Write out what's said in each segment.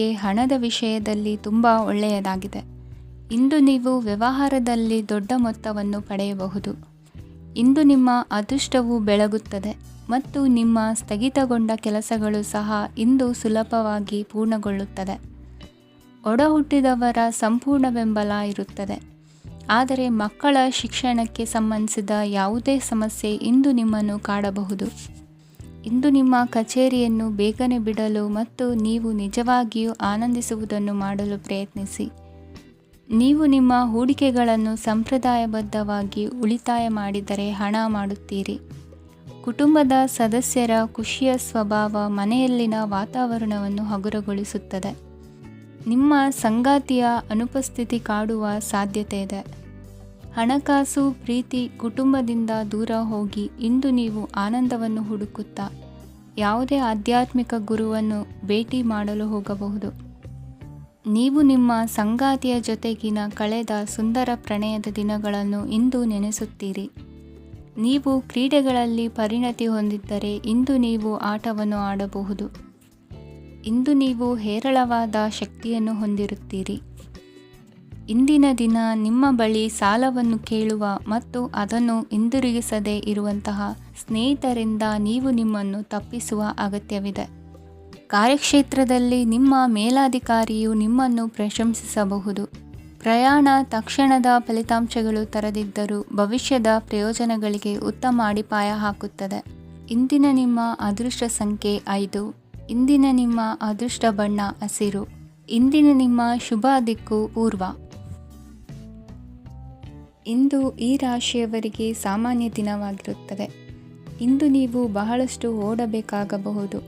ನಿಮಗೆ ಹಣದ ವಿಷಯದಲ್ಲಿ ತುಂಬ ಒಳ್ಳೆಯದಾಗಿದೆ. ಇಂದು ನೀವು ವ್ಯವಹಾರದಲ್ಲಿ ದೊಡ್ಡ ಮೊತ್ತವನ್ನು ಪಡೆಯಬಹುದು. ಇಂದು ನಿಮ್ಮ ಅದೃಷ್ಟವು ಬೆಳಗುತ್ತದೆ ಮತ್ತು ನಿಮ್ಮ ಸ್ಥಗಿತಗೊಂಡ ಕೆಲಸಗಳು ಸಹ ಇಂದು ಸುಲಭವಾಗಿ ಪೂರ್ಣಗೊಳ್ಳುತ್ತದೆ. ಒಡಹುಟ್ಟಿದವರ ಸಂಪೂರ್ಣ ಬೆಂಬಲ ಇರುತ್ತದೆ. ಆದರೆ ಮಕ್ಕಳ ಶಿಕ್ಷಣಕ್ಕೆ ಸಂಬಂಧಿಸಿದ ಯಾವುದೇ ಸಮಸ್ಯೆ ಇಂದು ನಿಮ್ಮನ್ನು ಕಾಡಬಹುದು. ಇಂದು ನಿಮ್ಮ ಕಚೇರಿಯನ್ನು ಬೇಗನೆ ಬಿಡಲು ಮತ್ತು ನೀವು ನಿಜವಾಗಿಯೂ ಆನಂದಿಸುವುದನ್ನು ಮಾಡಲು ಪ್ರಯತ್ನಿಸಿ. ನೀವು ನಿಮ್ಮ ಹೂಡಿಕೆಗಳನ್ನು ಸಂಪ್ರದಾಯಬದ್ಧವಾಗಿ ಉಳಿತಾಯ ಮಾಡಿದರೆ ಹಣ ಮಾಡುತ್ತೀರಿ. ಕುಟುಂಬದ ಸದಸ್ಯರ ಖುಷಿಯ ಸ್ವಭಾವ ಮನೆಯಲ್ಲಿನ ವಾತಾವರಣವನ್ನು ಹಗುರಗೊಳಿಸುತ್ತದೆ. ನಿಮ್ಮ ಸಂಗಾತಿಯ ಅನುಪಸ್ಥಿತಿ ಕಾಡುವ ಸಾಧ್ಯತೆ ಇದೆ. ಹಣಕಾಸು, ಪ್ರೀತಿ, ಕುಟುಂಬದಿಂದ ದೂರ ಹೋಗಿ ಇಂದು ನೀವು ಆನಂದವನ್ನು ಹುಡುಕುತ್ತಾ ಯಾವುದೇ ಆಧ್ಯಾತ್ಮಿಕ ಗುರುವನ್ನು ಭೇಟಿ ಮಾಡಲು ಹೋಗಬಹುದು. ನೀವು ನಿಮ್ಮ ಸಂಗಾತಿಯ ಜೊತೆಗಿನ ಕಳೆದ ಸುಂದರ ಪ್ರಣಯದ ದಿನಗಳನ್ನು ಇಂದು ನೆನೆಸುತ್ತೀರಿ. ನೀವು ಕ್ರೀಡೆಗಳಲ್ಲಿ ಪರಿಣತಿ ಹೊಂದಿದ್ದರೆ ಇಂದು ನೀವು ಆಟವನ್ನು ಆಡಬಹುದು. ಇಂದು ನೀವು ಹೇರಳವಾದ ಶಕ್ತಿಯನ್ನು ಹೊಂದಿರುತ್ತೀರಿ. ಇಂದಿನ ದಿನ ನಿಮ್ಮ ಬಳಿ ಸಾಲವನ್ನು ಕೇಳುವ ಮತ್ತು ಅದನ್ನು ಹಿಂದಿರುಗಿಸದೇ ಇರುವಂತಹ ಸ್ನೇಹಿತರಿಂದ ನೀವು ನಿಮ್ಮನ್ನು ತಪ್ಪಿಸುವ ಅಗತ್ಯವಿದೆ. ಕಾರ್ಯಕ್ಷೇತ್ರದಲ್ಲಿ ನಿಮ್ಮ ಮೇಲಾಧಿಕಾರಿಯು ನಿಮ್ಮನ್ನು ಪ್ರಶಂಸಿಸಬಹುದು. ಪ್ರಯಾಣ ತಕ್ಷಣದ ಫಲಿತಾಂಶಗಳು ತರದಿದ್ದರೂ ಭವಿಷ್ಯದ ಪ್ರಯೋಜನಗಳಿಗೆ ಉತ್ತಮ ಅಡಿಪಾಯ ಹಾಕುತ್ತದೆ. ಇಂದಿನ ನಿಮ್ಮ ಅದೃಷ್ಟ ಸಂಖ್ಯೆ 5. ಇಂದಿನ ನಿಮ್ಮ ಅದೃಷ್ಟ ಬಣ್ಣ ಹಸಿರು. ಇಂದಿನ ನಿಮ್ಮ ಶುಭ ದಿಕ್ಕು ಪೂರ್ವ. ಇಂದು ಈ ರಾಶಿಯವರಿಗೆ ಸಾಮಾನ್ಯ ದಿನವಾಗಿರುತ್ತದೆ. ಇಂದು ನೀವು ಬಹಳಷ್ಟು ಓಡಬೇಕಾಗಬಹುದು.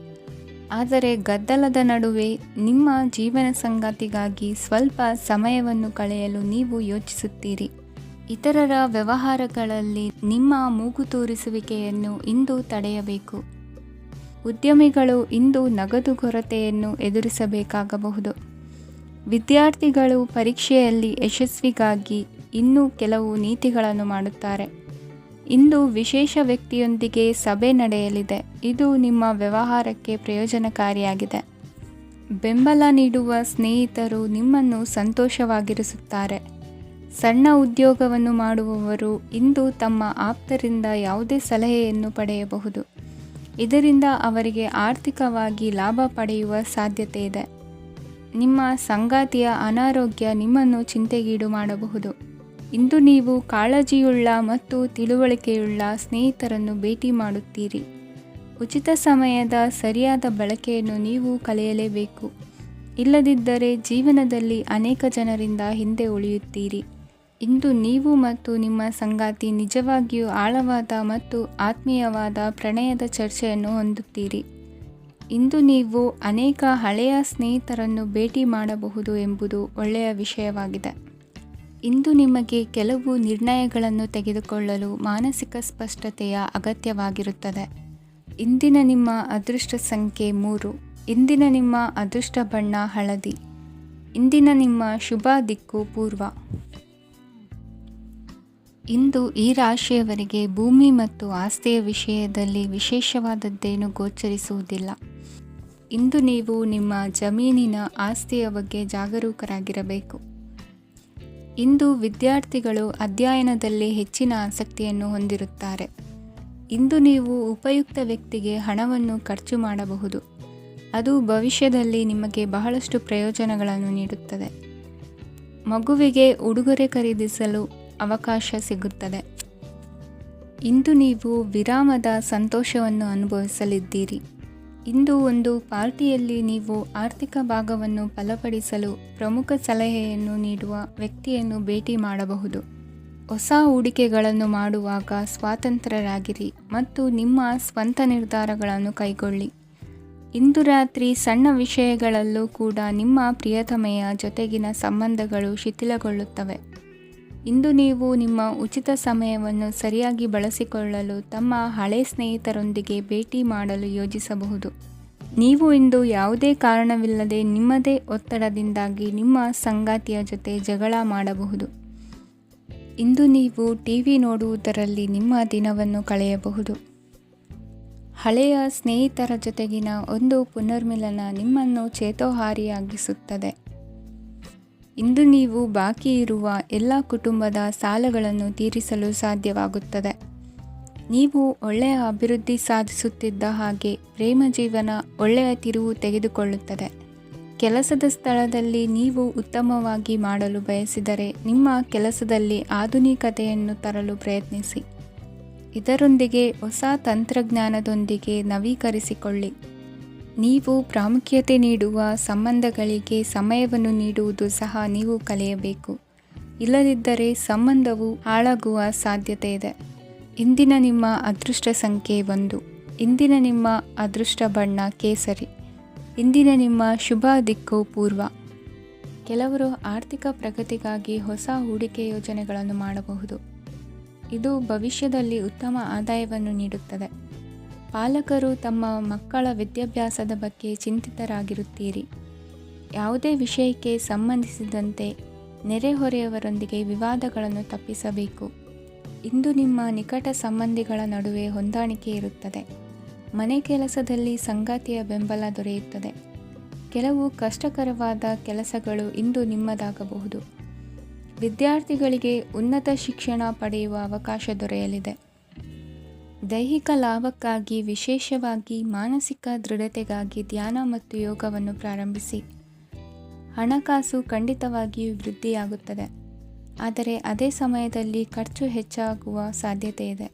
ಆದರೆ ಗದ್ದಲದ ನಡುವೆ ನಿಮ್ಮ ಜೀವನ ಸಂಗಾತಿಗಾಗಿ ಸ್ವಲ್ಪ ಸಮಯವನ್ನು ಕಳೆಯಲು ನೀವು ಯೋಚಿಸುತ್ತೀರಿ. ಇತರರ ವ್ಯವಹಾರಗಳಲ್ಲಿ ನಿಮ್ಮ ಮೂಗು ತೂರಿಸುವಿಕೆಯನ್ನು ಇಂದು ತಡೆಯಬೇಕು. ಉದ್ಯಮಿಗಳು ಇಂದು ನಗದು ಕೊರತೆಯನ್ನು ಎದುರಿಸಬೇಕಾಗಬಹುದು. ವಿದ್ಯಾರ್ಥಿಗಳು ಪರೀಕ್ಷೆಯಲ್ಲಿ ಯಶಸ್ವಿಗಾಗಿ ಇನ್ನೂ ಕೆಲವು ನೀತಿಗಳನ್ನು ಮಾಡುತ್ತಾರೆ. ಇಂದು ವಿಶೇಷ ವ್ಯಕ್ತಿಯೊಂದಿಗೆ ಸಭೆ ನಡೆಯಲಿದೆ. ಇದು ನಿಮ್ಮ ವ್ಯವಹಾರಕ್ಕೆ ಪ್ರಯೋಜನಕಾರಿಯಾಗಿದೆ. ಬೆಂಬಲ ನೀಡುವ ಸ್ನೇಹಿತರು ನಿಮ್ಮನ್ನು ಸಂತೋಷವಾಗಿರಿಸುತ್ತಾರೆ. ಸಣ್ಣ ಉದ್ಯೋಗವನ್ನು ಮಾಡುವವರು ಇಂದು ತಮ್ಮ ಆಪ್ತರಿಂದ ಯಾವುದೇ ಸಲಹೆಯನ್ನು ಪಡೆಯಬಹುದು. ಇದರಿಂದ ಅವರಿಗೆ ಆರ್ಥಿಕವಾಗಿ ಲಾಭ ಪಡೆಯುವ ಸಾಧ್ಯತೆ ಇದೆ. ನಿಮ್ಮ ಸಂಗಾತಿಯ ಅನಾರೋಗ್ಯ ನಿಮ್ಮನ್ನು ಚಿಂತೆಗೀಡು ಮಾಡಬಹುದು. ಇಂದು ನೀವು ಕಾಳಜಿಯುಳ್ಳ ಮತ್ತು ತಿಳುವಳಿಕೆಯುಳ್ಳ ಸ್ನೇಹಿತರನ್ನು ಭೇಟಿ ಮಾಡುತ್ತೀರಿ. ಉಚಿತ ಸಮಯದ ಸರಿಯಾದ ಬಳಕೆಯನ್ನು ನೀವು ಕಲಿಯಲೇಬೇಕು. ಇಲ್ಲದಿದ್ದರೆ ಜೀವನದಲ್ಲಿ ಅನೇಕ ಜನರಿಂದ ಹಿಂದೆ ಉಳಿಯುತ್ತೀರಿ. ಇಂದು ನೀವು ಮತ್ತು ನಿಮ್ಮ ಸಂಗಾತಿ ನಿಜವಾಗಿಯೂ ಆಳವಾದ ಮತ್ತು ಆತ್ಮೀಯವಾದ ಪ್ರಣಯದ ಚರ್ಚೆಯನ್ನು ಹೊಂದುತ್ತೀರಿ. ಇಂದು ನೀವು ಅನೇಕ ಹಳೆಯ ಸ್ನೇಹಿತರನ್ನು ಭೇಟಿ ಮಾಡಬಹುದು ಎಂಬುದು ಒಳ್ಳೆಯ ವಿಷಯವಾಗಿದೆ. ಇಂದು ನಿಮಗೆ ಕೆಲವು ನಿರ್ಣಯಗಳನ್ನು ತೆಗೆದುಕೊಳ್ಳಲು ಮಾನಸಿಕ ಸ್ಪಷ್ಟತೆಯ ಅಗತ್ಯವಾಗಿರುತ್ತದೆ. ಇಂದಿನ ನಿಮ್ಮ ಅದೃಷ್ಟ ಸಂಖ್ಯೆ 3. ಇಂದಿನ ನಿಮ್ಮ ಅದೃಷ್ಟ ಬಣ್ಣ ಹಳದಿ. ಇಂದಿನ ನಿಮ್ಮ ಶುಭ ದಿಕ್ಕು ಪೂರ್ವ. ಇಂದು ಈ ರಾಶಿಯವರಿಗೆ ಭೂಮಿ ಮತ್ತು ಆಸ್ತಿಯ ವಿಷಯದಲ್ಲಿ ವಿಶೇಷವಾದದ್ದೇನು ಗೋಚರಿಸುವುದಿಲ್ಲ. ಇಂದು ನೀವು ನಿಮ್ಮ ಜಮೀನಿನ ಆಸ್ತಿಯ ಬಗ್ಗೆ ಜಾಗರೂಕರಾಗಿರಬೇಕು. ಇಂದು ವಿದ್ಯಾರ್ಥಿಗಳು ಅಧ್ಯಯನದಲ್ಲಿ ಹೆಚ್ಚಿನ ಆಸಕ್ತಿಯನ್ನು ಹೊಂದಿರುತ್ತಾರೆ. ಇಂದು ನೀವು ಉಪಯುಕ್ತ ವ್ಯಕ್ತಿಗೆ ಹಣವನ್ನು ಖರ್ಚು ಮಾಡಬಹುದು. ಅದು ಭವಿಷ್ಯದಲ್ಲಿ ನಿಮಗೆ ಬಹಳಷ್ಟು ಪ್ರಯೋಜನಗಳನ್ನು ನೀಡುತ್ತದೆ. ಮಗುವಿಗೆ ಉಡುಗೊರೆ ಖರೀದಿಸಲು ಅವಕಾಶ ಸಿಗುತ್ತದೆ. ಇಂದು ನೀವು ವಿರಾಮದ ಸಂತೋಷವನ್ನು ಅನುಭವಿಸಲಿದ್ದೀರಿ. ಇಂದು ಒಂದು ಪಾರ್ಟಿಯಲ್ಲಿ ನೀವು ಆರ್ಥಿಕ ಭಾಗವನ್ನು ಬಲಪಡಿಸಲು ಪ್ರಮುಖ ಸಲಹೆಯನ್ನು ನೀಡುವ ವ್ಯಕ್ತಿಯನ್ನು ಭೇಟಿ ಮಾಡಬಹುದು. ಹೊಸ ಹೂಡಿಕೆಗಳನ್ನು ಮಾಡುವಾಗ ಸ್ವತಂತ್ರರಾಗಿರಿ ಮತ್ತು ನಿಮ್ಮ ಸ್ವಂತ ನಿರ್ಧಾರಗಳನ್ನು ಕೈಗೊಳ್ಳಿ. ಇಂದು ರಾತ್ರಿ ಸಣ್ಣ ವಿಷಯಗಳಲ್ಲೂ ಕೂಡ ನಿಮ್ಮ ಪ್ರಿಯತಮೆಯ ಜೊತೆಗಿನ ಸಂಬಂಧಗಳು ಶಿಥಿಲಗೊಳ್ಳುತ್ತವೆ. ಇಂದು ನೀವು ನಿಮ್ಮ ಉಚಿತ ಸಮಯವನ್ನು ಸರಿಯಾಗಿ ಬಳಸಿಕೊಳ್ಳಲು ತಮ್ಮ ಹಳೆ ಸ್ನೇಹಿತರೊಂದಿಗೆ ಭೇಟಿ ಮಾಡಲು ಯೋಜಿಸಬಹುದು. ನೀವು ಇಂದು ಯಾವುದೇ ಕಾರಣವಿಲ್ಲದೆ ನಿಮ್ಮದೇ ಒತ್ತಡದಿಂದಾಗಿ ನಿಮ್ಮ ಸಂಗಾತಿಯ ಜೊತೆ ಜಗಳ ಮಾಡಬಹುದು. ಇಂದು ನೀವು ಟಿವಿ ನೋಡುವುದರಲ್ಲಿ ನಿಮ್ಮ ದಿನವನ್ನು ಕಳೆಯಬಹುದು. ಹಳೆಯ ಸ್ನೇಹಿತರ ಜೊತೆಗಿನ ಒಂದು ಪುನರ್ಮಿಲನ ನಿಮ್ಮನ್ನು ಚೇತೋಹಾರಿಯಾಗಿಸುತ್ತದೆ. ಇಂದು ನೀವು ಬಾಕಿ ಇರುವ ಎಲ್ಲ ಕುಟುಂಬದ ಸಾಲಗಳನ್ನು ತೀರಿಸಲು ಸಾಧ್ಯವಾಗುತ್ತದೆ. ನೀವು ಒಳ್ಳೆಯ ಅಭಿವೃದ್ಧಿ ಸಾಧಿಸುತ್ತಿದ್ದ ಹಾಗೆ ಪ್ರೇಮ ಜೀವನ ಒಳ್ಳೆಯ ತಿರುವು ತೆಗೆದುಕೊಳ್ಳುತ್ತದೆ. ಕೆಲಸದ ಸ್ಥಳದಲ್ಲಿ ನೀವು ಉತ್ತಮವಾಗಿ ಮಾಡಲು ಬಯಸಿದರೆ ನಿಮ್ಮ ಕೆಲಸದಲ್ಲಿ ಆಧುನಿಕತೆಯನ್ನು ತರಲು ಪ್ರಯತ್ನಿಸಿ. ಇದರೊಂದಿಗೆ ಹೊಸ ತಂತ್ರಜ್ಞಾನದೊಂದಿಗೆ ನವೀಕರಿಸಿಕೊಳ್ಳಿ. ನೀವು ಪ್ರಾಮುಖ್ಯತೆ ನೀಡುವ ಸಂಬಂಧಗಳಿಗೆ ಸಮಯವನ್ನು ನೀಡುವುದು ಸಹ ನೀವು ಕಲಿಯಬೇಕು. ಇಲ್ಲದಿದ್ದರೆ ಸಂಬಂಧವು ಹಾಳಾಗುವ ಸಾಧ್ಯತೆ ಇದೆ. ಇಂದಿನ ನಿಮ್ಮ ಅದೃಷ್ಟ ಸಂಖ್ಯೆ 1. ಇಂದಿನ ನಿಮ್ಮ ಅದೃಷ್ಟ ಬಣ್ಣ ಕೇಸರಿ. ಇಂದಿನ ನಿಮ್ಮ ಶುಭ ದಿಕ್ಕು ಪೂರ್ವ. ಕೆಲವರು ಆರ್ಥಿಕ ಪ್ರಗತಿಗಾಗಿ ಹೊಸ ಹೂಡಿಕೆ ಯೋಜನೆಗಳನ್ನು ಮಾಡಬಹುದು. ಇದು ಭವಿಷ್ಯದಲ್ಲಿ ಉತ್ತಮ ಆದಾಯವನ್ನು ನೀಡುತ್ತದೆ. ಪಾಲಕರು ತಮ್ಮ ಮಕ್ಕಳ ವಿದ್ಯಾಭ್ಯಾಸದ ಬಗ್ಗೆ ಚಿಂತಿತರಾಗಿರುತ್ತೀರಿ. ಯಾವುದೇ ವಿಷಯಕ್ಕೆ ಸಂಬಂಧಿಸಿದಂತೆ ನೆರೆಹೊರೆಯವರೊಂದಿಗೆ ವಿವಾದಗಳನ್ನು ತಪ್ಪಿಸಬೇಕು. ಇಂದು ನಿಮ್ಮ ನಿಕಟ ಸಂಬಂಧಿಗಳ ನಡುವೆ ಹೊಂದಾಣಿಕೆ ಇರುತ್ತದೆ. ಮನೆ ಕೆಲಸದಲ್ಲಿ ಸಂಗಾತಿಯ ಬೆಂಬಲ ದೊರೆಯುತ್ತದೆ. ಕೆಲವು ಕಷ್ಟಕರವಾದ ಕೆಲಸಗಳು ಇಂದು ನಿಮ್ಮದಾಗಬಹುದು. ವಿದ್ಯಾರ್ಥಿಗಳಿಗೆ ಉನ್ನತ ಶಿಕ್ಷಣ ಪಡೆಯುವ ಅವಕಾಶ ದೊರೆಯಲಿದೆ. ದೈಹಿಕ ಲಾಭಕ್ಕಾಗಿ, ವಿಶೇಷವಾಗಿ ಮಾನಸಿಕ ದೃಢತೆಗಾಗಿ ಧ್ಯಾನ ಮತ್ತು ಯೋಗವನ್ನು ಪ್ರಾರಂಭಿಸಿ. ಹಣಕಾಸು ಖಂಡಿತವಾಗಿಯೂ ವೃದ್ಧಿಯಾಗುತ್ತದೆ, ಆದರೆ ಅದೇ ಸಮಯದಲ್ಲಿ ಖರ್ಚು ಹೆಚ್ಚಾಗುವ ಸಾಧ್ಯತೆ ಇದೆ.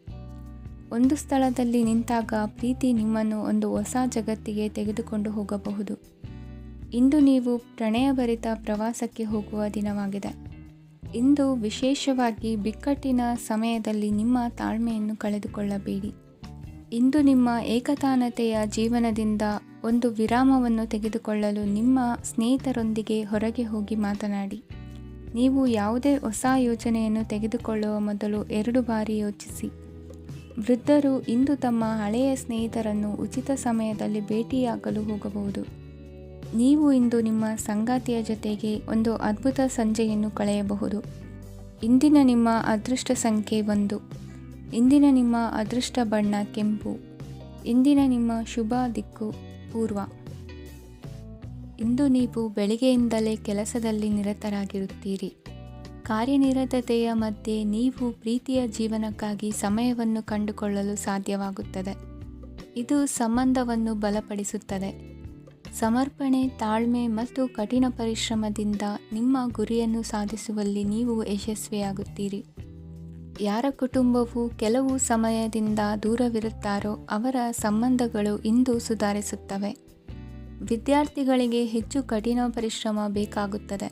ಒಂದು ಸ್ಥಳದಲ್ಲಿ ನಿಂತಾಗ ಪ್ರೀತಿ ನಿಮ್ಮನ್ನು ಒಂದು ಹೊಸ ಜಗತ್ತಿಗೆ ತೆಗೆದುಕೊಂಡು ಹೋಗಬಹುದು. ಇಂದು ನೀವು ಪ್ರಣಯಭರಿತ ಪ್ರವಾಸಕ್ಕೆ ಹೋಗುವ ದಿನವಾಗಿದೆ. ಇಂದು ವಿಶೇಷವಾಗಿ ಬಿಕ್ಕಟ್ಟಿನ ಸಮಯದಲ್ಲಿ ನಿಮ್ಮ ತಾಳ್ಮೆಯನ್ನು ಕಳೆದುಕೊಳ್ಳಬೇಡಿ. ಇಂದು ನಿಮ್ಮ ಏಕತಾನತೆಯ ಜೀವನದಿಂದ ಒಂದು ವಿರಾಮವನ್ನು ತೆಗೆದುಕೊಳ್ಳಲು ನಿಮ್ಮ ಸ್ನೇಹಿತರೊಂದಿಗೆ ಹೊರಗೆ ಹೋಗಿ ಮಾತನಾಡಿ. ನೀವು ಯಾವುದೇ ಹೊಸ ಯೋಜನೆಯನ್ನು ತೆಗೆದುಕೊಳ್ಳುವ ಮೊದಲು 2 ಬಾರಿ ಯೋಚಿಸಿ. ವೃದ್ಧರು ಇಂದು ತಮ್ಮ ಹಳೆಯ ಸ್ನೇಹಿತರನ್ನು ಉಚಿತ ಸಮಯದಲ್ಲಿ ಭೇಟಿಯಾಗಲು ಹೋಗಬಹುದು. ನೀವು ಇಂದು ನಿಮ್ಮ ಸಂಗಾತಿಯ ಜೊತೆಗೆ ಒಂದು ಅದ್ಭುತ ಸಂಜೆಯನ್ನು ಕಳೆಯಬಹುದು. ಇಂದಿನ ನಿಮ್ಮ ಅದೃಷ್ಟ ಸಂಖ್ಯೆ 1. ಇಂದಿನ ನಿಮ್ಮ ಅದೃಷ್ಟ ಬಣ್ಣ ಕೆಂಪು. ಇಂದಿನ ನಿಮ್ಮ ಶುಭ ದಿಕ್ಕು ಪೂರ್ವ. ಇಂದು ನೀವು ಬೆಳಿಗ್ಗೆಯಿಂದಲೇ ಕೆಲಸದಲ್ಲಿ ನಿರತರಾಗಿರುತ್ತೀರಿ. ಕಾರ್ಯನಿರತತೆಯ ಮಧ್ಯೆ ನೀವು ಪ್ರೀತಿಯ ಜೀವನಕ್ಕಾಗಿ ಸಮಯವನ್ನು ಕಂಡುಕೊಳ್ಳಲು ಸಾಧ್ಯವಾಗುತ್ತದೆ. ಇದು ಸಂಬಂಧವನ್ನು ಬಲಪಡಿಸುತ್ತದೆ. ಸಮರ್ಪಣೆ, ತಾಳ್ಮೆ ಮತ್ತು ಕಠಿಣ ಪರಿಶ್ರಮದಿಂದ ನಿಮ್ಮ ಗುರಿಯನ್ನು ಸಾಧಿಸುವಲ್ಲಿ ನೀವು ಯಶಸ್ವಿಯಾಗುತ್ತೀರಿ. ಯಾರ ಕುಟುಂಬವು ಕೆಲವು ಸಮಯದಿಂದ ದೂರವಿರುತ್ತಾರೋ ಅವರ ಸಂಬಂಧಗಳು ಇಂದು ಸುಧಾರಿಸುತ್ತವೆ. ವಿದ್ಯಾರ್ಥಿಗಳಿಗೆ ಹೆಚ್ಚು ಕಠಿಣ ಪರಿಶ್ರಮ ಬೇಕಾಗುತ್ತದೆ.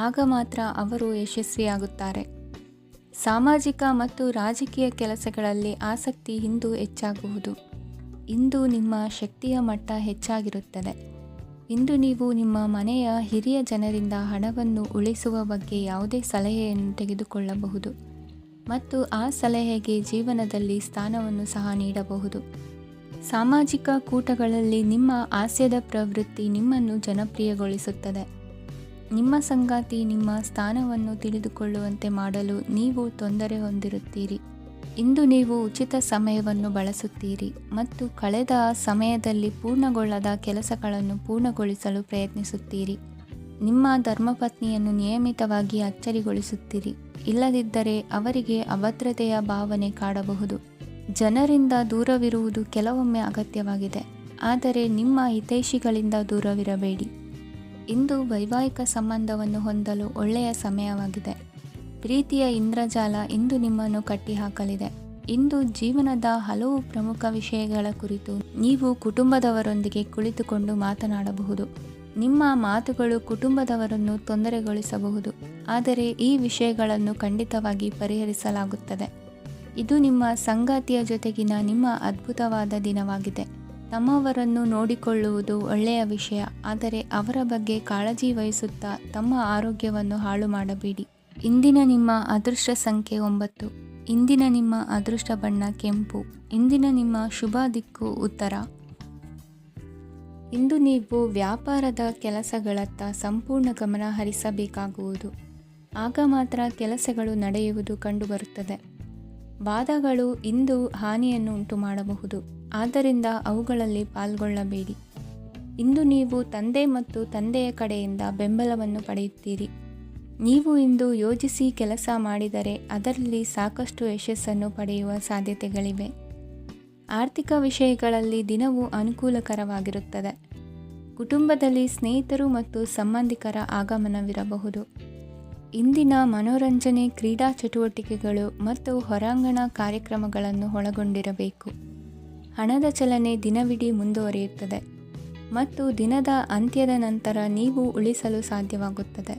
ಆಗ ಮಾತ್ರ ಅವರು ಯಶಸ್ವಿಯಾಗುತ್ತಾರೆ. ಸಾಮಾಜಿಕ ಮತ್ತು ರಾಜಕೀಯ ಕೆಲಸಗಳಲ್ಲಿ ಆಸಕ್ತಿ ಇಂದು ಹೆಚ್ಚಾಗುವುದು. ಇಂದು ನಿಮ್ಮ ಶಕ್ತಿಯ ಮಟ್ಟ ಹೆಚ್ಚಾಗಿರುತ್ತದೆ. ಇಂದು ನೀವು ನಿಮ್ಮ ಮನೆಯ ಹಿರಿಯ ಜನರಿಂದ ಹಣವನ್ನು ಉಳಿಸುವ ಬಗ್ಗೆ ಯಾವುದೇ ಸಲಹೆಯನ್ನು ತೆಗೆದುಕೊಳ್ಳಬಹುದು ಮತ್ತು ಆ ಸಲಹೆಗೆ ಜೀವನದಲ್ಲಿ ಸ್ಥಾನವನ್ನು ಸಹ ನೀಡಬಹುದು. ಸಾಮಾಜಿಕ ಕೂಟಗಳಲ್ಲಿ ನಿಮ್ಮ ಹಾಸ್ಯದ ಪ್ರವೃತ್ತಿ ನಿಮ್ಮನ್ನು ಜನಪ್ರಿಯಗೊಳಿಸುತ್ತದೆ. ನಿಮ್ಮ ಸಂಗಾತಿ ನಿಮ್ಮ ಸ್ಥಾನವನ್ನು ತಿಳಿದುಕೊಳ್ಳುವಂತೆ ಮಾಡಲು ನೀವು ತೊಂದರೆ ಹೊಂದಿರುತ್ತೀರಿ. ಇಂದು ನೀವು ಉಚಿತ ಸಮಯವನ್ನು ಬಳಸುತ್ತೀರಿ ಮತ್ತು ಕಳೆದ ಸಮಯದಲ್ಲಿ ಪೂರ್ಣಗೊಳ್ಳದ ಕೆಲಸಗಳನ್ನು ಪೂರ್ಣಗೊಳಿಸಲು ಪ್ರಯತ್ನಿಸುತ್ತೀರಿ. ನಿಮ್ಮ ಧರ್ಮಪತ್ನಿಯನ್ನು ನಿಯಮಿತವಾಗಿ ಅಚ್ಚರಿಗೊಳಿಸುತ್ತೀರಿ. ಇಲ್ಲದಿದ್ದರೆ ಅವರಿಗೆ ಅಭದ್ರತೆಯ ಭಾವನೆ ಕಾಡಬಹುದು. ಜನರಿಂದ ದೂರವಿರುವುದು ಕೆಲವೊಮ್ಮೆ ಅಗತ್ಯವಾಗಿದೆ, ಆದರೆ ನಿಮ್ಮ ಹಿತೈಷಿಗಳಿಂದ ದೂರವಿರಬೇಡಿ. ಇಂದು ವೈವಾಹಿಕ ಸಂಬಂಧವನ್ನು ಹೊಂದಲು ಒಳ್ಳೆಯ ಸಮಯವಾಗಿದೆ. ಪ್ರೀತಿಯ ಇಂದ್ರಜಾಲ ಇಂದು ನಿಮ್ಮನ್ನು ಕಟ್ಟಿಹಾಕಲಿದೆ. ಇಂದು ಜೀವನದ ಹಲವು ಪ್ರಮುಖ ವಿಷಯಗಳ ಕುರಿತು ನೀವು ಕುಟುಂಬದವರೊಂದಿಗೆ ಕುಳಿತುಕೊಂಡು ಮಾತನಾಡಬಹುದು. ನಿಮ್ಮ ಮಾತುಗಳು ಕುಟುಂಬದವರನ್ನು ತೊಂದರೆಗೊಳಿಸಬಹುದು, ಆದರೆ ಈ ವಿಷಯಗಳನ್ನು ಖಂಡಿತವಾಗಿ ಪರಿಹರಿಸಲಾಗುತ್ತದೆ. ಇದು ನಿಮ್ಮ ಸಂಗಾತಿಯ ಜೊತೆಗಿನ ನಿಮ್ಮ ಅದ್ಭುತವಾದ ದಿನವಾಗಿದೆ. ತಮ್ಮವರನ್ನು ನೋಡಿಕೊಳ್ಳುವುದು ಒಳ್ಳೆಯ ವಿಷಯ, ಆದರೆ ಅವರ ಬಗ್ಗೆ ಕಾಳಜಿ ವಹಿಸುತ್ತಾ ತಮ್ಮ ಆರೋಗ್ಯವನ್ನು ಹಾಳು ಮಾಡಬೇಡಿ. ಇಂದಿನ ನಿಮ್ಮ ಅದೃಷ್ಟ ಸಂಖ್ಯೆ 9. ಇಂದಿನ ನಿಮ್ಮ ಅದೃಷ್ಟ ಬಣ್ಣ ಕೆಂಪು. ಇಂದಿನ ನಿಮ್ಮ ಶುಭ ದಿಕ್ಕು ಉತ್ತರ. ಇಂದು ನೀವು ವ್ಯಾಪಾರದ ಕೆಲಸಗಳತ್ತ ಸಂಪೂರ್ಣ ಗಮನ ಹರಿಸಬೇಕಾಗುವುದು. ಆಗ ಮಾತ್ರ ಕೆಲಸಗಳು ನಡೆಯುವುದು ಕಂಡುಬರುತ್ತದೆ. ವಾದಗಳು ಇಂದು ಹಾನಿಯನ್ನು ಉಂಟು ಮಾಡಬಹುದು, ಆದ್ದರಿಂದ ಅವುಗಳಲ್ಲಿ ಪಾಲ್ಗೊಳ್ಳಬೇಡಿ. ಇಂದು ನೀವು ತಂದೆ ಮತ್ತು ತಂದೆಯ ಕಡೆಯಿಂದ ಬೆಂಬಲವನ್ನು ಪಡೆಯುತ್ತೀರಿ. ನೀವು ಇಂದು ಯೋಜಿಸಿ ಕೆಲಸ ಮಾಡಿದರೆ ಅದರಲ್ಲಿ ಸಾಕಷ್ಟು ಯಶಸ್ಸನ್ನು ಪಡೆಯುವ ಸಾಧ್ಯತೆಗಳಿವೆ. ಆರ್ಥಿಕ ವಿಷಯಗಳಲ್ಲಿ ದಿನವೂ ಅನುಕೂಲಕರವಾಗಿರುತ್ತದೆ. ಕುಟುಂಬದಲ್ಲಿ ಸ್ನೇಹಿತರು ಮತ್ತು ಸಂಬಂಧಿಕರ ಆಗಮನವಿರಬಹುದು. ಇಂದಿನ ಮನೋರಂಜನೆ ಕ್ರೀಡಾ ಚಟುವಟಿಕೆಗಳು ಮತ್ತು ಹೊರಾಂಗಣ ಕಾರ್ಯಕ್ರಮಗಳನ್ನು ಒಳಗೊಂಡಿರಬೇಕು. ಹಣದ ಚಲನೆ ದಿನವಿಡೀ ಮುಂದುವರಿಯುತ್ತದೆ ಮತ್ತು ದಿನದ ಅಂತ್ಯದ ನಂತರ ನೀವು ಉಳಿಸಲು ಸಾಧ್ಯವಾಗುತ್ತದೆ.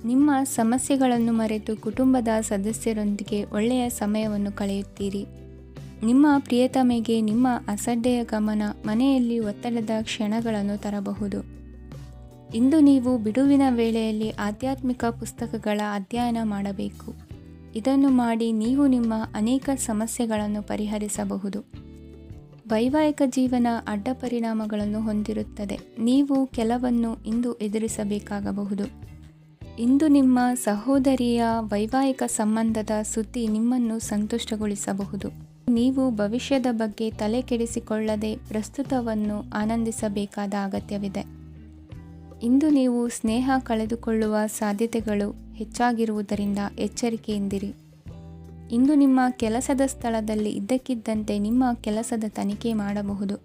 ನಿಮ್ಮ ಸಮಸ್ಯೆಗಳನ್ನು ಮರೆತು ಕುಟುಂಬದ ಸದಸ್ಯರೊಂದಿಗೆ ಒಳ್ಳೆಯ ಸಮಯವನ್ನು ಕಳೆಯುತ್ತೀರಿ. ನಿಮ್ಮ ಪ್ರಿಯತಮೆಗೆ ನಿಮ್ಮ ಅಸಡ್ಡೆಯ ಗಮನ ಮನೆಯಲ್ಲಿ ಒತ್ತಡದ ಕ್ಷಣಗಳನ್ನು ತರಬಹುದು. ಇಂದು ನೀವು ಬಿಡುವಿನ ವೇಳೆಯಲ್ಲಿ ಆಧ್ಯಾತ್ಮಿಕ ಪುಸ್ತಕಗಳ ಅಧ್ಯಯನ ಮಾಡಬೇಕು. ಇದನ್ನು ಮಾಡಿ ನೀವು ನಿಮ್ಮ ಅನೇಕ ಸಮಸ್ಯೆಗಳನ್ನು ಪರಿಹರಿಸಬಹುದು. ವೈವಾಹಿಕ ಜೀವನ ಅಡ್ಡ ಪರಿಣಾಮಗಳನ್ನು ಹೊಂದಿರುತ್ತದೆ. ನೀವು ಕೆಲವನ್ನು ಇಂದು ಎದುರಿಸಬೇಕಾಗಬಹುದು. ಇಂದು ನಿಮ್ಮ ಸಹೋದರಿಯ ವೈವಾಹಿಕ ಸಂಬಂಧದ ಸುದ್ದಿ ನಿಮ್ಮನ್ನು ಸಂತುಷ್ಟಗೊಳಿಸಬಹುದು. ನೀವು ಭವಿಷ್ಯದ ಬಗ್ಗೆ ತಲೆ ಕೆಡಿಸಿಕೊಳ್ಳದೆ ಪ್ರಸ್ತುತವನ್ನು ಆನಂದಿಸಬೇಕಾದ ಅಗತ್ಯವಿದೆ. ಇಂದು ನೀವು ಸ್ನೇಹ ಕಳೆದುಕೊಳ್ಳುವ ಸಾಧ್ಯತೆಗಳು ಹೆಚ್ಚಾಗಿರುವುದರಿಂದ ಎಚ್ಚರಿಕೆಯಿಂದಿರಿ. ಇಂದು ನಿಮ್ಮ ಕೆಲಸದ ಸ್ಥಳದಲ್ಲಿ ಇದ್ದಕ್ಕಿದ್ದಂತೆ ನಿಮ್ಮ ಕೆಲಸದ ತನಿಖೆ ಮಾಡಬಹುದು.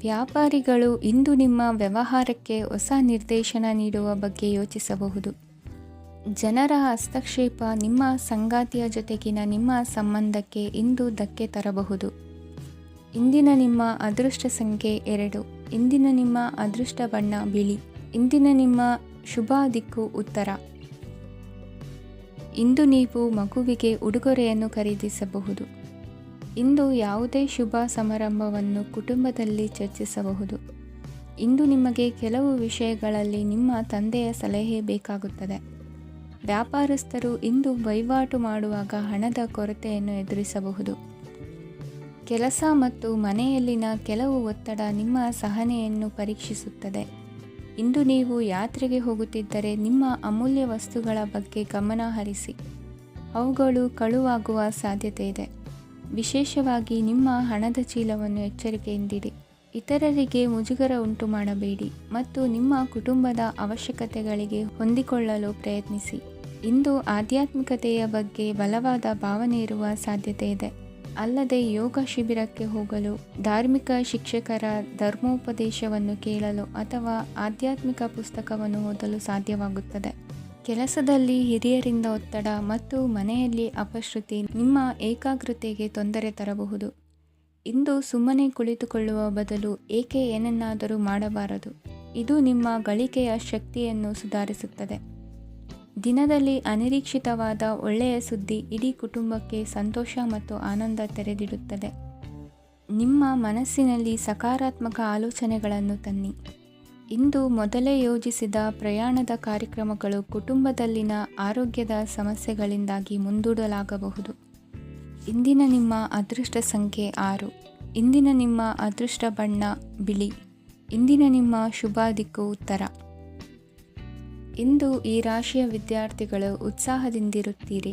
ವ್ಯಾಪಾರಿಗಳು ಇಂದು ನಿಮ್ಮ ವ್ಯವಹಾರಕ್ಕೆ ಹೊಸ ನಿರ್ದೇಶನ ನೀಡುವ ಬಗ್ಗೆ ಯೋಚಿಸಬಹುದು. ಜನರ ಹಸ್ತಕ್ಷೇಪ ನಿಮ್ಮ ಸಂಗಾತಿಯ ಜೊತೆಗಿನ ನಿಮ್ಮ ಸಂಬಂಧಕ್ಕೆ ಇಂದು ಧಕ್ಕೆ ತರಬಹುದು. ಇಂದಿನ ನಿಮ್ಮ ಅದೃಷ್ಟ ಸಂಖ್ಯೆ 2. ಇಂದಿನ ನಿಮ್ಮ ಅದೃಷ್ಟ ಬಣ್ಣ ಬಿಳಿ. ಇಂದಿನ ನಿಮ್ಮ ಶುಭ ದಿಕ್ಕು ಉತ್ತರ. ಇಂದು ನೀವು ಮಗುವಿಗೆ ಉಡುಗೊರೆಯನ್ನು ಖರೀದಿಸಬಹುದು. ಇಂದು ಯಾವುದೇ ಶುಭ ಸಮಾರಂಭವನ್ನು ಕುಟುಂಬದಲ್ಲಿ ಚರ್ಚಿಸಬಹುದು. ಇಂದು ನಿಮಗೆ ಕೆಲವು ವಿಷಯಗಳಲ್ಲಿ ನಿಮ್ಮ ತಂದೆಯ ಸಲಹೆ ಬೇಕಾಗುತ್ತದೆ. ವ್ಯಾಪಾರಸ್ಥರು ಇಂದು ವಹಿವಾಟು ಮಾಡುವಾಗ ಹಣದ ಕೊರತೆಯನ್ನು ಎದುರಿಸಬಹುದು. ಕೆಲಸ ಮತ್ತು ಮನೆಯಲ್ಲಿನ ಕೆಲವು ಒತ್ತಡ ನಿಮ್ಮ ಸಹನೆಯನ್ನು ಪರೀಕ್ಷಿಸುತ್ತದೆ. ಇಂದು ನೀವು ಯಾತ್ರೆಗೆ ಹೋಗುತ್ತಿದ್ದರೆ ನಿಮ್ಮ ಅಮೂಲ್ಯ ವಸ್ತುಗಳ ಬಗ್ಗೆ ಗಮನ ಹರಿಸಿ. ಅವುಗಳು ಕಳುವಾಗುವ ಸಾಧ್ಯತೆ ಇದೆ. ವಿಶೇಷವಾಗಿ ನಿಮ್ಮ ಹಣದ ಚೀಲವನ್ನು ಎಚ್ಚರಿಕೆಯಿಂದಿಡಿ. ಇತರರಿಗೆ ಮುಜುಗರ ಉಂಟು ಮಾಡಬೇಡಿ ಮತ್ತು ನಿಮ್ಮ ಕುಟುಂಬದ ಅವಶ್ಯಕತೆಗಳಿಗೆ ಹೊಂದಿಕೊಳ್ಳಲು ಪ್ರಯತ್ನಿಸಿ. ಇಂದು ಆಧ್ಯಾತ್ಮಿಕತೆಯ ಬಗ್ಗೆ ಬಲವಾದ ಭಾವನೆ ಇರುವ ಸಾಧ್ಯತೆ ಇದೆ. ಅಲ್ಲದೆ ಯೋಗ ಶಿಬಿರಕ್ಕೆ ಹೋಗಲು, ಧಾರ್ಮಿಕ ಶಿಕ್ಷಕರ ಧರ್ಮೋಪದೇಶವನ್ನು ಕೇಳಲು ಅಥವಾ ಆಧ್ಯಾತ್ಮಿಕ ಪುಸ್ತಕವನ್ನು ಓದಲು ಸಾಧ್ಯವಾಗುತ್ತದೆ. ಕೆಲಸದಲ್ಲಿ ಹಿರಿಯರಿಂದ ಒತ್ತಡ ಮತ್ತು ಮನೆಯಲ್ಲಿ ಅಪಶ್ರುತಿ ನಿಮ್ಮ ಏಕಾಗ್ರತೆಗೆ ತೊಂದರೆ ತರಬಹುದು. ಇಂದು ಸುಮ್ಮನೆ ಕುಳಿತುಕೊಳ್ಳುವ ಬದಲು ಏಕೆ ಏನನ್ನಾದರೂ ಮಾಡಬಾರದು. ಇದು ನಿಮ್ಮ ಗಳಿಕೆಯ ಶಕ್ತಿಯನ್ನು ಸುಧಾರಿಸುತ್ತದೆ. ದಿನದಲ್ಲಿ ಅನಿರೀಕ್ಷಿತವಾದ ಒಳ್ಳೆಯ ಸುದ್ದಿ ಇಡೀ ಕುಟುಂಬಕ್ಕೆ ಸಂತೋಷ ಮತ್ತು ಆನಂದ ತೆರೆದಿಡುತ್ತದೆ. ನಿಮ್ಮ ಮನಸ್ಸಿನಲ್ಲಿ ಸಕಾರಾತ್ಮಕ ಆಲೋಚನೆಗಳನ್ನು ತನ್ನಿ. ಇಂದು ಮೊದಲೇ ಯೋಜಿಸಿದ ಪ್ರಯಾಣದ ಕಾರ್ಯಕ್ರಮಗಳು ಕುಟುಂಬದಲ್ಲಿನ ಆರೋಗ್ಯದ ಸಮಸ್ಯೆಗಳಿಂದಾಗಿ ಮುಂದೂಡಲಾಗಬಹುದು. ಇಂದಿನ ನಿಮ್ಮ ಅದೃಷ್ಟ ಸಂಖ್ಯೆ 6. ಇಂದಿನ ನಿಮ್ಮ ಅದೃಷ್ಟ ಬಣ್ಣ ಬಿಳಿ. ಇಂದಿನ ನಿಮ್ಮ ಶುಭ ದಿಕ್ಕು ಉತ್ತರ. ಇಂದು ಈ ರಾಶಿಯ ವಿದ್ಯಾರ್ಥಿಗಳು ಉತ್ಸಾಹದಿಂದಿರುತ್ತೀರಿ.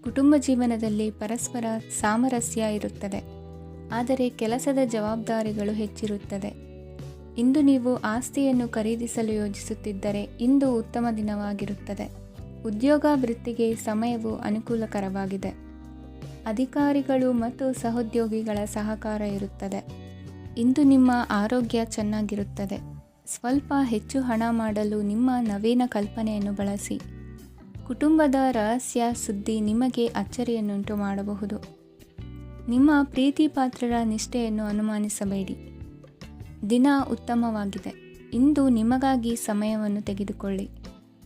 ಕುಟುಂಬ ಜೀವನದಲ್ಲಿ ಪರಸ್ಪರ ಸಾಮರಸ್ಯ ಇರುತ್ತದೆ, ಆದರೆ ಕೆಲಸದ ಜವಾಬ್ದಾರಿಗಳು ಹೆಚ್ಚಿರುತ್ತದೆ. ಇಂದು ನೀವು ಆಸ್ತಿಯನ್ನು ಖರೀದಿಸಲು ಯೋಜಿಸುತ್ತಿದ್ದರೆ ಇಂದು ಉತ್ತಮ ದಿನವಾಗಿರುತ್ತದೆ. ಉದ್ಯೋಗ ವೃತ್ತಿಗೆ ಸಮಯವು ಅನುಕೂಲಕರವಾಗಿದೆ. ಅಧಿಕಾರಿಗಳು ಮತ್ತು ಸಹೋದ್ಯೋಗಿಗಳ ಸಹಕಾರ ಇರುತ್ತದೆ. ಇಂದು ನಿಮ್ಮ ಆರೋಗ್ಯ ಚೆನ್ನಾಗಿರುತ್ತದೆ. ಸ್ವಲ್ಪ ಹೆಚ್ಚು ಹಣ ಮಾಡಲು ನಿಮ್ಮ ನವೀನ ಕಲ್ಪನೆಯನ್ನು ಬಳಸಿ. ಕುಟುಂಬದ ರಹಸ್ಯ ಸುದ್ದಿ ನಿಮಗೆ ಅಚ್ಚರಿಯನ್ನುಂಟು ಮಾಡಬಹುದು. ನಿಮ್ಮ ಪ್ರೀತಿ ಪಾತ್ರರ ನಿಷ್ಠೆಯನ್ನು ಅನುಮಾನಿಸಬೇಡಿ. ದಿನ ಉತ್ತಮವಾಗಿದೆ. ಇಂದು ನಿಮಗಾಗಿ ಸಮಯವನ್ನು ತೆಗೆದುಕೊಳ್ಳಿ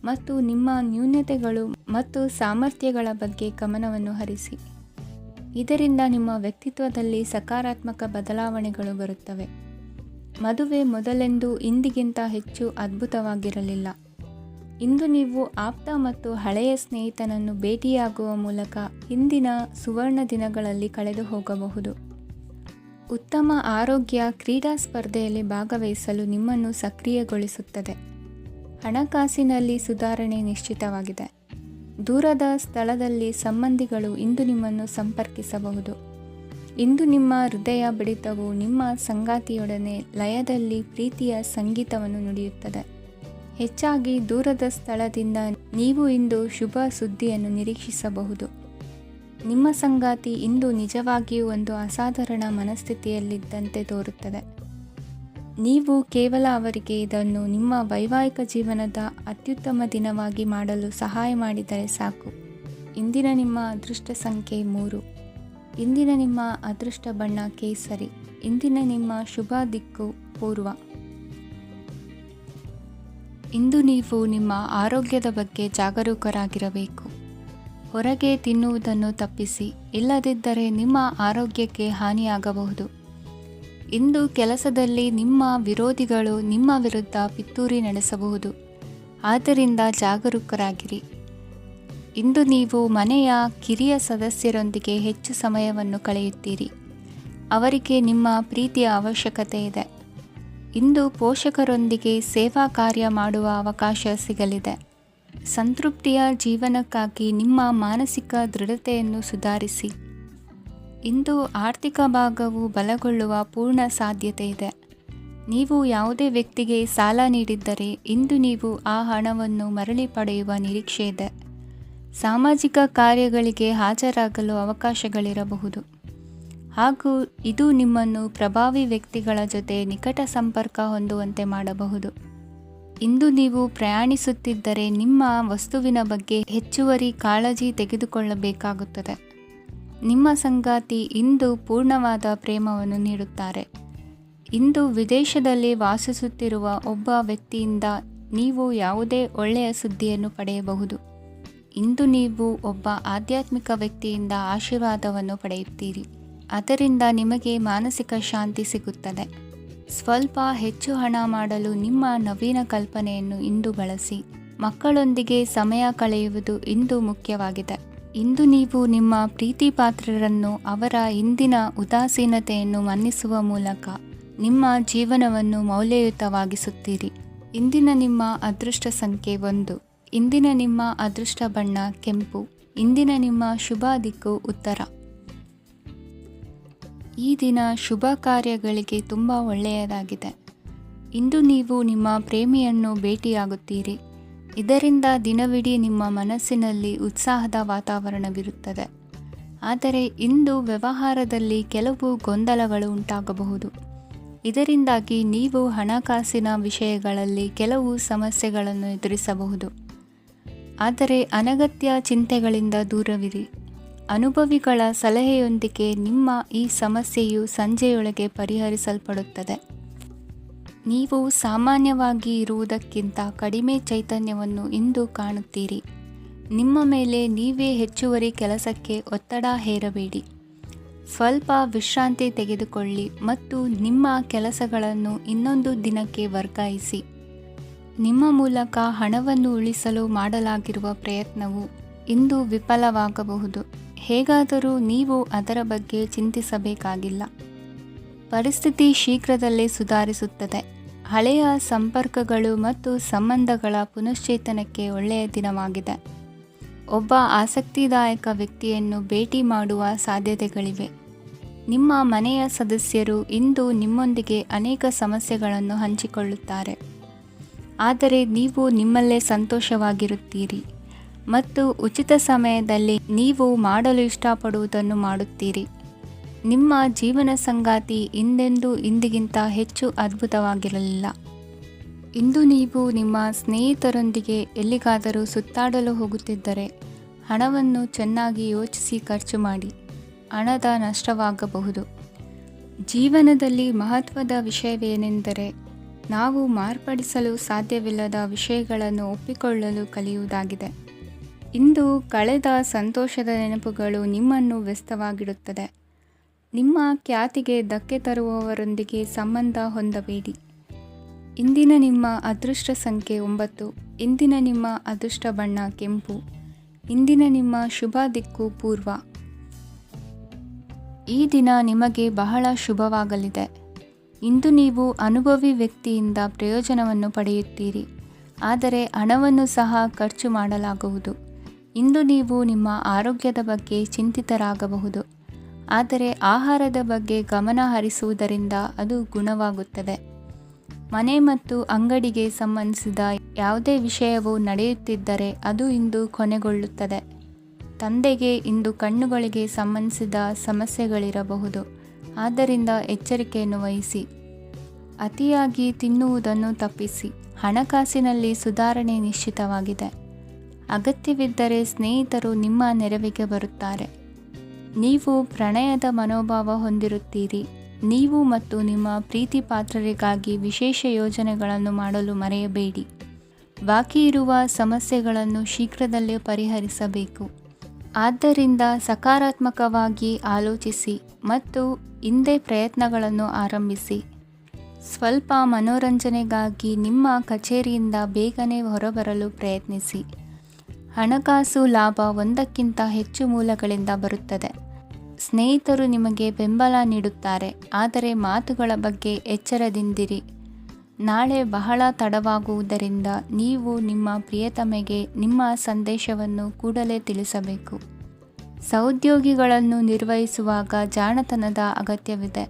ಮತ್ತು ನಿಮ್ಮ ನ್ಯೂನತೆಗಳು ಮತ್ತು ಸಾಮರ್ಥ್ಯಗಳ ಬಗ್ಗೆ ಗಮನವನ್ನು ಹರಿಸಿ. ಇದರಿಂದ ನಿಮ್ಮ ವ್ಯಕ್ತಿತ್ವದಲ್ಲಿ ಸಕಾರಾತ್ಮಕ ಬದಲಾವಣೆಗಳು ಬರುತ್ತವೆ. ಮದುವೆ ಮೊದಲೆಂದೂ ಇಂದಿಗಿಂತ ಹೆಚ್ಚು ಅದ್ಭುತವಾಗಿರಲಿಲ್ಲ. ಇಂದು ನೀವು ಆಪ್ತ ಮತ್ತು ಹಳೆಯ ಸ್ನೇಹಿತನನ್ನು ಭೇಟಿಯಾಗುವ ಮೂಲಕ ಹಿಂದಿನ ಸುವರ್ಣ ದಿನಗಳಲ್ಲಿ ಕಳೆದು ಹೋಗಬಹುದು. ಉತ್ತಮ ಆರೋಗ್ಯ ಕ್ರೀಡಾ ಸ್ಪರ್ಧೆಯಲ್ಲಿ ಭಾಗವಹಿಸಲು ನಿಮ್ಮನ್ನು ಸಕ್ರಿಯಗೊಳಿಸುತ್ತದೆ. ಹಣಕಾಸಿನಲ್ಲಿ ಸುಧಾರಣೆ ನಿಶ್ಚಿತವಾಗಿದೆ. ದೂರದ ಸ್ಥಳದಲ್ಲಿ ಸಂಬಂಧಿಗಳು ಇಂದು ನಿಮ್ಮನ್ನು ಸಂಪರ್ಕಿಸಬಹುದು. ಇಂದು ನಿಮ್ಮ ಹೃದಯ ಬಡಿತವು ನಿಮ್ಮ ಸಂಗಾತಿಯೊಡನೆ ಲಯದಲ್ಲಿ ಪ್ರೀತಿಯ ಸಂಗೀತವನ್ನು ನುಡಿಯುತ್ತದೆ. ಹೆಚ್ಚಾಗಿ ದೂರದ ಸ್ಥಳದಿಂದ ನೀವು ಇಂದು ಶುಭ ಸುದ್ದಿಯನ್ನು ನಿರೀಕ್ಷಿಸಬಹುದು. ನಿಮ್ಮ ಸಂಗಾತಿ ಇಂದು ನಿಜವಾಗಿಯೂ ಒಂದು ಅಸಾಧಾರಣ ಮನಸ್ಥಿತಿಯಲ್ಲಿದ್ದಂತೆ ತೋರುತ್ತದೆ. ನೀವು ಕೇವಲ ಅವರಿಗೆ ಇದನ್ನು ನಿಮ್ಮ ವೈವಾಹಿಕ ಜೀವನದ ಅತ್ಯುತ್ತಮ ದಿನವಾಗಿ ಮಾಡಲು ಸಹಾಯ ಮಾಡಿದರೆ ಸಾಕು. ಇಂದಿನ ನಿಮ್ಮ ಅದೃಷ್ಟ ಸಂಖ್ಯೆ 3. ಇಂದಿನ ನಿಮ್ಮ ಅದೃಷ್ಟ ಬಣ್ಣ ಕೇಸರಿ. ಇಂದಿನ ನಿಮ್ಮ ಶುಭ ದಿಕ್ಕು ಪೂರ್ವ. ಇಂದು ನೀವು ನಿಮ್ಮ ಆರೋಗ್ಯದ ಬಗ್ಗೆ ಜಾಗರೂಕರಾಗಿರಬೇಕು. ಹೊರಗೆ ತಿನ್ನುವುದನ್ನು ತಪ್ಪಿಸಿ, ಇಲ್ಲದಿದ್ದರೆ ನಿಮ್ಮ ಆರೋಗ್ಯಕ್ಕೆ ಹಾನಿಯಾಗಬಹುದು. ಇಂದು ಕೆಲಸದಲ್ಲಿ ನಿಮ್ಮ ವಿರೋಧಿಗಳು ನಿಮ್ಮ ವಿರುದ್ಧ ಪಿತೂರಿ ನಡೆಸಬಹುದು, ಆದ್ದರಿಂದ ಜಾಗರೂಕರಾಗಿರಿ. ಇಂದು ನೀವು ಮನೆಯ ಕಿರಿಯ ಸದಸ್ಯರೊಂದಿಗೆ ಹೆಚ್ಚು ಸಮಯವನ್ನು ಕಳೆಯುತ್ತೀರಿ. ಅವರಿಗೆ ನಿಮ್ಮ ಪ್ರೀತಿಯ ಅವಶ್ಯಕತೆ ಇದೆ. ಇಂದು ಪೋಷಕರೊಂದಿಗೆ ಸೇವಾ ಕಾರ್ಯ ಮಾಡುವ ಅವಕಾಶ ಸಿಗಲಿದೆ. ಸಂತೃಪ್ತಿಯ ಜೀವನಕ್ಕಾಗಿ ನಿಮ್ಮ ಮಾನಸಿಕ ದೃಢತೆಯನ್ನು ಸುಧಾರಿಸಿ. ಇಂದು ಆರ್ಥಿಕ ಭಾಗವು ಬಲಗೊಳ್ಳುವ ಪೂರ್ಣ ಸಾಧ್ಯತೆ ಇದೆ. ನೀವು ಯಾವುದೇ ವ್ಯಕ್ತಿಗೆ ಸಾಲ ನೀಡಿದ್ದರೆ ಇಂದು ನೀವು ಆ ಹಣವನ್ನು ಮರಳಿ ಪಡೆಯುವ ನಿರೀಕ್ಷೆ ಇದೆ. ಸಾಮಾಜಿಕ ಕಾರ್ಯಗಳಿಗೆ ಹಾಜರಾಗಲು ಅವಕಾಶಗಳಿರಬಹುದು ಹಾಗೂ ಇದು ನಿಮ್ಮನ್ನು ಪ್ರಭಾವಿ ವ್ಯಕ್ತಿಗಳ ಜೊತೆ ನಿಕಟ ಸಂಪರ್ಕ ಹೊಂದುವಂತೆ ಮಾಡಬಹುದು. ಇಂದು ನೀವು ಪ್ರಯಾಣಿಸುತ್ತಿದ್ದರೆ ನಿಮ್ಮ ವಸ್ತುವಿನ ಬಗ್ಗೆ ಹೆಚ್ಚುವರಿ ಕಾಳಜಿ ತೆಗೆದುಕೊಳ್ಳಬೇಕಾಗುತ್ತದೆ. ನಿಮ್ಮ ಸಂಗಾತಿ ಇಂದು ಪೂರ್ಣವಾದ ಪ್ರೇಮವನ್ನು ನೀಡುತ್ತಾರೆ. ಇಂದು ವಿದೇಶದಲ್ಲಿ ವಾಸಿಸುತ್ತಿರುವ ಒಬ್ಬ ವ್ಯಕ್ತಿಯಿಂದ ನೀವು ಯಾವುದೇ ಒಳ್ಳೆಯ ಸುದ್ದಿಯನ್ನು ಪಡೆಯಬಹುದು. ಇಂದು ನೀವು ಒಬ್ಬ ಆಧ್ಯಾತ್ಮಿಕ ವ್ಯಕ್ತಿಯಿಂದ ಆಶೀರ್ವಾದವನ್ನು ಪಡೆಯುತ್ತೀರಿ. ಅದರಿಂದ ನಿಮಗೆ ಮಾನಸಿಕ ಶಾಂತಿ ಸಿಗುತ್ತದೆ. ಸ್ವಲ್ಪ ಹೆಚ್ಚು ಹಣ ಮಾಡಲು ನಿಮ್ಮ ನವೀನ ಕಲ್ಪನೆಯನ್ನು ಇಂದು ಬಳಸಿ. ಮಕ್ಕಳೊಂದಿಗೆ ಸಮಯ ಕಳೆಯುವುದು ಇಂದು ಮುಖ್ಯವಾಗಿದೆ. ಇಂದು ನೀವು ನಿಮ್ಮ ಪ್ರೀತಿ ಪಾತ್ರರನ್ನು ಅವರ ಇಂದಿನ ಉದಾಸೀನತೆಯನ್ನು ಮನ್ನಿಸುವ ಮೂಲಕ ನಿಮ್ಮ ಜೀವನವನ್ನು ಮೌಲ್ಯಯುತವಾಗಿಸುತ್ತೀರಿ. ಇಂದಿನ ನಿಮ್ಮ ಅದೃಷ್ಟ ಸಂಖ್ಯೆ 1. ಇಂದಿನ ನಿಮ್ಮ ಅದೃಷ್ಟ ಬಣ್ಣ ಕೆಂಪು. ಇಂದಿನ ನಿಮ್ಮ ಶುಭ ದಿಕ್ಕು ಉತ್ತರ. ಈ ದಿನ ಶುಭ ಕಾರ್ಯಗಳಿಗೆ ತುಂಬ ಒಳ್ಳೆಯದಾಗಿದೆ. ಇಂದು ನೀವು ನಿಮ್ಮ ಪ್ರೇಮಿಯನ್ನು ಭೇಟಿಯಾಗುತ್ತೀರಿ. ಇದರಿಂದ ದಿನವಿಡೀ ನಿಮ್ಮ ಮನಸ್ಸಿನಲ್ಲಿ ಉತ್ಸಾಹದ ವಾತಾವರಣವಿರುತ್ತದೆ. ಆದರೆ ಇಂದು ವ್ಯವಹಾರದಲ್ಲಿ ಕೆಲವು ಗೊಂದಲಗಳು ಉಂಟಾಗಬಹುದು. ಇದರಿಂದಾಗಿ ನೀವು ಹಣಕಾಸಿನ ವಿಷಯಗಳಲ್ಲಿ ಕೆಲವು ಸಮಸ್ಯೆಗಳನ್ನು ಎದುರಿಸಬಹುದು. ಆದರೆ ಅನಗತ್ಯ ಚಿಂತೆಗಳಿಂದ ದೂರವಿರಿ. ಅನುಭವಿಗಳ ಸಲಹೆಯೊಂದಿಗೆ ನಿಮ್ಮ ಈ ಸಮಸ್ಯೆಯು ಸಂಜೆಯೊಳಗೆ ಪರಿಹರಿಸಲ್ಪಡುತ್ತದೆ. ನೀವು ಸಾಮಾನ್ಯವಾಗಿ ಇರುವುದಕ್ಕಿಂತ ಕಡಿಮೆ ಚೈತನ್ಯವನ್ನು ಇಂದು ಕಾಣುತ್ತೀರಿ. ನಿಮ್ಮ ಮೇಲೆ ನೀವೇ ಹೆಚ್ಚುವರಿ ಕೆಲಸಕ್ಕೆ ಒತ್ತಡ ಹೇರಬೇಡಿ. ಸ್ವಲ್ಪ ವಿಶ್ರಾಂತಿ ತೆಗೆದುಕೊಳ್ಳಿ ಮತ್ತು ನಿಮ್ಮ ಕೆಲಸಗಳನ್ನು ಇನ್ನೊಂದು ದಿನಕ್ಕೆ ವರ್ಗಾಯಿಸಿ. ನಿಮ್ಮ ಮೂಲಕ ಹಣವನ್ನು ಉಳಿಸಲು ಮಾಡಲಾಗಿರುವ ಪ್ರಯತ್ನವು ಇಂದು ವಿಫಲವಾಗಬಹುದು. ಹೇಗಾದರೂ ನೀವು ಅದರ ಬಗ್ಗೆ ಚಿಂತಿಸಬೇಕಾಗಿಲ್ಲ. ಪರಿಸ್ಥಿತಿ ಶೀಘ್ರದಲ್ಲೇ ಸುಧಾರಿಸುತ್ತದೆ. ಹಳೆಯ ಸಂಪರ್ಕಗಳು ಮತ್ತು ಸಂಬಂಧಗಳ ಪುನಶ್ಚೇತನಕ್ಕೆ ಒಳ್ಳೆಯ ದಿನವಾಗಿದೆ. ಒಬ್ಬ ಆಸಕ್ತಿದಾಯಕ ವ್ಯಕ್ತಿಯನ್ನು ಭೇಟಿ ಮಾಡುವ ಸಾಧ್ಯತೆಗಳಿವೆ. ನಿಮ್ಮ ಮನೆಯ ಸದಸ್ಯರು ಇಂದು ನಿಮ್ಮೊಂದಿಗೆ ಅನೇಕ ಸಮಸ್ಯೆಗಳನ್ನು ಹಂಚಿಕೊಳ್ಳುತ್ತಾರೆ. ಆದರೆ ನೀವು ನಿಮ್ಮಲ್ಲೇ ಸಂತೋಷವಾಗಿರುತ್ತೀರಿ ಮತ್ತು ಉಚಿತ ಸಮಯದಲ್ಲಿ ನೀವು ಮಾಡಲು ಇಷ್ಟಪಡುವುದನ್ನು ಮಾಡುತ್ತೀರಿ. ನಿಮ್ಮ ಜೀವನ ಸಂಗಾತಿ ಇಂದಿಗಿಂತ ಹೆಚ್ಚು ಅದ್ಭುತವಾಗಿರಲಿಲ್ಲ. ಇಂದು ನೀವು ನಿಮ್ಮ ಸ್ನೇಹಿತರೊಂದಿಗೆ ಎಲ್ಲಿಗಾದರೂ ಸುತ್ತಾಡಲು ಹೋಗುತ್ತಿದ್ದರೆ ಹಣವನ್ನು ಚೆನ್ನಾಗಿ ಯೋಚಿಸಿ ಖರ್ಚು ಮಾಡಿ. ಹಣದ ನಷ್ಟವಾಗಬಹುದು. ಜೀವನದಲ್ಲಿ ಮಹತ್ವದ ವಿಷಯವೇನೆಂದರೆ ನಾವು ಮಾರ್ಪಡಿಸಲು ಸಾಧ್ಯವಿಲ್ಲದ ವಿಷಯಗಳನ್ನು ಒಪ್ಪಿಕೊಳ್ಳಲು ಕಲಿಯುವುದಾಗಿದೆ. ಇಂದು ಕಳೆದ ಸಂತೋಷದ ನೆನಪುಗಳು ನಿಮ್ಮನ್ನು ವ್ಯಸ್ತವಾಗಿಡುತ್ತದೆ. ನಿಮ್ಮ ಖ್ಯಾತಿಗೆ ಧಕ್ಕೆ ತರುವವರೊಂದಿಗೆ ಸಂಬಂಧ ಹೊಂದಬೇಡಿ. ಇಂದಿನ ನಿಮ್ಮ ಅದೃಷ್ಟ ಸಂಖ್ಯೆ 9. ಇಂದಿನ ನಿಮ್ಮ ಅದೃಷ್ಟ ಬಣ್ಣ ಕೆಂಪು. ಇಂದಿನ ನಿಮ್ಮ ಶುಭ ದಿಕ್ಕು ಪೂರ್ವ. ಈ ದಿನ ನಿಮಗೆ ಬಹಳ ಶುಭವಾಗಲಿದೆ. ಇಂದು ನೀವು ಅನುಭವಿ ವ್ಯಕ್ತಿಯಿಂದ ಪ್ರಯೋಜನವನ್ನು ಪಡೆಯುತ್ತೀರಿ, ಆದರೆ ಹಣವನ್ನು ಸಹ ಖರ್ಚು ಮಾಡಲಾಗುವುದು. ಇಂದು ನೀವು ನಿಮ್ಮ ಆರೋಗ್ಯದ ಬಗ್ಗೆ ಚಿಂತಿತರಾಗಬಹುದು, ಆದರೆ ಆಹಾರದ ಬಗ್ಗೆ ಗಮನ ಹರಿಸುವುದರಿಂದ ಅದು ಗುಣವಾಗುತ್ತದೆ. ಮನೆ ಮತ್ತು ಅಂಗಡಿಗೆ ಸಂಬಂಧಿಸಿದ ಯಾವುದೇ ವಿಷಯವು ನಡೆಯುತ್ತಿದ್ದರೆ ಅದು ಇಂದು ಕೊನೆಗೊಳ್ಳುತ್ತದೆ. ತಂದೆಗೆ ಇಂದು ಕಣ್ಣುಗಳಿಗೆ ಸಂಬಂಧಿಸಿದ ಸಮಸ್ಯೆಗಳಿರಬಹುದು, ಆದ್ದರಿಂದ ಎಚ್ಚರಿಕೆಯನ್ನು ವಹಿಸಿ. ಅತಿಯಾಗಿ ತಿನ್ನುವುದನ್ನು ತಪ್ಪಿಸಿ. ಹಣಕಾಸಿನಲ್ಲಿ ಸುಧಾರಣೆ ನಿಶ್ಚಿತವಾಗಿದೆ. ಅಗತ್ಯವಿದ್ದರೆ ಸ್ನೇಹಿತರು ನಿಮ್ಮ ನೆರವಿಗೆ ಬರುತ್ತಾರೆ. ನೀವು ಪ್ರಣಯದ ಮನೋಭಾವ ಹೊಂದಿರುತ್ತೀರಿ. ನೀವು ಮತ್ತು ನಿಮ್ಮ ಪ್ರೀತಿ ಪಾತ್ರರಿಗಾಗಿ ವಿಶೇಷ ಯೋಜನೆಗಳನ್ನು ಮಾಡಲು ಮರೆಯಬೇಡಿ. ಬಾಕಿ ಇರುವ ಸಮಸ್ಯೆಗಳನ್ನು ಶೀಘ್ರದಲ್ಲೇ ಪರಿಹರಿಸಬೇಕು. ಆದ್ದರಿಂದ ಸಕಾರಾತ್ಮಕವಾಗಿ ಆಲೋಚಿಸಿ ಮತ್ತು ಇಂದೇ ಪ್ರಯತ್ನಗಳನ್ನು ಆರಂಭಿಸಿ. ಸ್ವಲ್ಪ ಮನೋರಂಜನೆಗಾಗಿ ನಿಮ್ಮ ಕಚೇರಿಯಿಂದ ಬೇಗನೆ ಹೊರಬರಲು ಪ್ರಯತ್ನಿಸಿ. ಹಣಕಾಸು ಲಾಭ ಒಂದಕ್ಕಿಂತ ಹೆಚ್ಚು ಮೂಲಗಳಿಂದ ಬರುತ್ತದೆ. ಸ್ನೇಹಿತರು ನಿಮಗೆ ಬೆಂಬಲ ನೀಡುತ್ತಾರೆ, ಆದರೆ ಮಾತುಗಳ ಬಗ್ಗೆ ಎಚ್ಚರದಿಂದಿರಿ. ನಾಳೆ ಬಹಳ ತಡವಾಗುವುದರಿಂದ ನೀವು ನಿಮ್ಮ ಪ್ರಿಯತಮೆಗೆ ನಿಮ್ಮ ಸಂದೇಶವನ್ನು ಕೂಡಲೇ ತಿಳಿಸಬೇಕು. ಸಹೋದ್ಯೋಗಿಗಳನ್ನು ನಿರ್ವಹಿಸುವಾಗ ಜಾಣತನದ ಅಗತ್ಯವಿದೆ.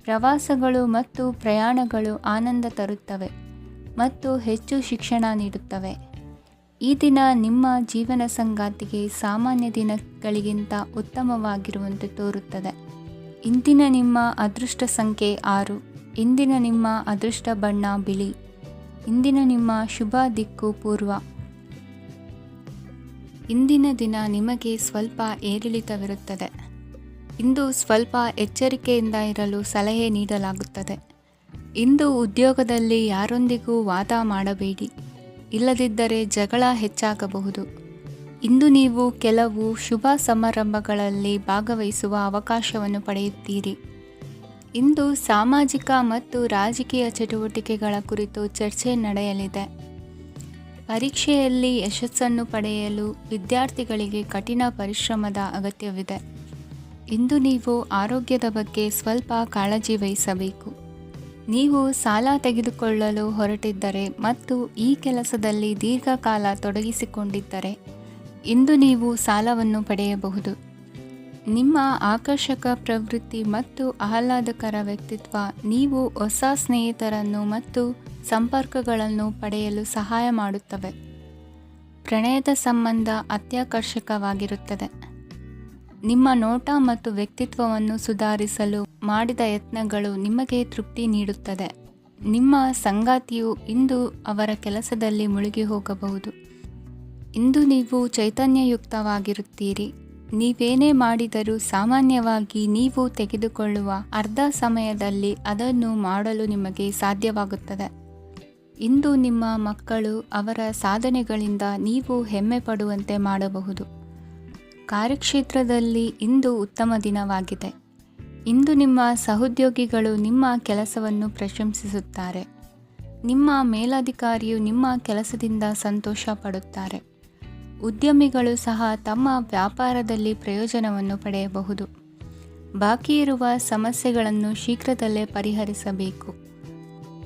ಪ್ರವಾಸಗಳು ಮತ್ತು ಪ್ರಯಾಣಗಳು ಆನಂದ ತರುತ್ತವೆ ಮತ್ತು ಹೆಚ್ಚು ಶಿಕ್ಷಣ ನೀಡುತ್ತವೆ. ಈ ದಿನ ನಿಮ್ಮ ಜೀವನ ಸಂಗಾತಿಗೆ ಸಾಮಾನ್ಯ ದಿನಗಳಿಗಿಂತ ಉತ್ತಮವಾಗಿರುವಂತೆ ತೋರುತ್ತದೆ. ಇಂದಿನ ನಿಮ್ಮ ಅದೃಷ್ಟ ಸಂಖ್ಯೆ 6. ಇಂದಿನ ನಿಮ್ಮ ಅದೃಷ್ಟ ಬಣ್ಣ ಬಿಳಿ. ಇಂದಿನ ನಿಮ್ಮ ಶುಭ ದಿಕ್ಕು ಪೂರ್ವ. ಇಂದಿನ ದಿನ ನಿಮಗೆ ಸ್ವಲ್ಪ ಏರಿಳಿತವಿರುತ್ತದೆ. ಇಂದು ಸ್ವಲ್ಪ ಎಚ್ಚರಿಕೆಯಿಂದ ಇರಲು ಸಲಹೆ ನೀಡಲಾಗುತ್ತದೆ. ಇಂದು ಉದ್ಯೋಗದಲ್ಲಿ ಯಾರೊಂದಿಗೂ ವಾದ ಮಾಡಬೇಡಿ, ಇಲ್ಲದಿದ್ದರೆ ಜಗಳ ಹೆಚ್ಚಾಗಬಹುದು. ಇಂದು ನೀವು ಕೆಲವು ಶುಭ ಸಮಾರಂಭಗಳಲ್ಲಿ ಭಾಗವಹಿಸುವ ಅವಕಾಶವನ್ನು ಪಡೆಯುತ್ತೀರಿ. ಇಂದು ಸಾಮಾಜಿಕ ಮತ್ತು ರಾಜಕೀಯ ಚಟುವಟಿಕೆಗಳ ಕುರಿತು ಚರ್ಚೆ ನಡೆಯಲಿದೆ. ಪರೀಕ್ಷೆಯಲ್ಲಿ ಯಶಸ್ಸನ್ನು ಪಡೆಯಲು ವಿದ್ಯಾರ್ಥಿಗಳಿಗೆ ಕಠಿಣ ಪರಿಶ್ರಮದ ಅಗತ್ಯವಿದೆ. ಇಂದು ನೀವು ಆರೋಗ್ಯದ ಬಗ್ಗೆ ಸ್ವಲ್ಪ ಕಾಳಜಿ ವಹಿಸಬೇಕು. ನೀವು ಸಾಲ ತೆಗೆದುಕೊಳ್ಳಲು ಹೊರಟಿದ್ದರೆ ಮತ್ತು ಈ ಕೆಲಸದಲ್ಲಿ ದೀರ್ಘಕಾಲ ತೊಡಗಿಸಿಕೊಂಡಿದ್ದರೆ ಇಂದು ನೀವು ಸಾಲವನ್ನು ಪಡೆಯಬಹುದು. ನಿಮ್ಮ ಆಕರ್ಷಕ ಪ್ರವೃತ್ತಿ ಮತ್ತು ಆಹ್ಲಾದಕರ ವ್ಯಕ್ತಿತ್ವ ನೀವು ಹೊಸ ಸ್ನೇಹಿತರನ್ನು ಮತ್ತು ಸಂಪರ್ಕಗಳನ್ನು ಪಡೆಯಲು ಸಹಾಯ ಮಾಡುತ್ತವೆ. ಪ್ರಣಯದ ಸಂಬಂಧ ಅತ್ಯಾಕರ್ಷಕವಾಗಿರುತ್ತದೆ. ನಿಮ್ಮ ನೋಟ ಮತ್ತು ವ್ಯಕ್ತಿತ್ವವನ್ನು ಸುಧಾರಿಸಲು ಮಾಡಿದ ಯತ್ನಗಳು ನಿಮಗೆ ತೃಪ್ತಿ ನೀಡುತ್ತದೆ. ನಿಮ್ಮ ಸಂಗಾತಿಯು ಇಂದು ಅವರ ಕೆಲಸದಲ್ಲಿ ಮುಳುಗಿ ಹೋಗಬಹುದು. ಇಂದು ನೀವು ಚೈತನ್ಯಯುಕ್ತವಾಗಿರುತ್ತೀರಿ. ನೀವೇನೇ ಮಾಡಿದರೂ ಸಾಮಾನ್ಯವಾಗಿ ನೀವು ತೆಗೆದುಕೊಳ್ಳುವ ಅರ್ಧ ಸಮಯದಲ್ಲಿ ಅದನ್ನು ಮಾಡಲು ನಿಮಗೆ ಸಾಧ್ಯವಾಗುತ್ತದೆ. ಇಂದು ನಿಮ್ಮ ಮಕ್ಕಳು ಅವರ ಸಾಧನೆಗಳಿಂದ ನೀವು ಹೆಮ್ಮೆ ಪಡುವಂತೆ ಮಾಡಬಹುದು. ಕಾರ್ಯಕ್ಷೇತ್ರದಲ್ಲಿ ಇಂದು ಉತ್ತಮ ದಿನವಾಗಿದೆ. ಇಂದು ನಿಮ್ಮ ಸಹೋದ್ಯೋಗಿಗಳು ನಿಮ್ಮ ಕೆಲಸವನ್ನು ಪ್ರಶಂಸಿಸುತ್ತಾರೆ. ನಿಮ್ಮ ಮೇಲಧಿಕಾರಿಯು ನಿಮ್ಮ ಕೆಲಸದಿಂದ ಸಂತೋಷ ಪಡುತ್ತಾರೆ. ಉದ್ಯಮಿಗಳು ಸಹ ತಮ್ಮ ವ್ಯಾಪಾರದಲ್ಲಿ ಪ್ರಯೋಜನವನ್ನು ಪಡೆಯಬಹುದು. ಬಾಕಿ ಇರುವ ಸಮಸ್ಯೆಗಳನ್ನು ಶೀಘ್ರದಲ್ಲೇ ಪರಿಹರಿಸಬೇಕು.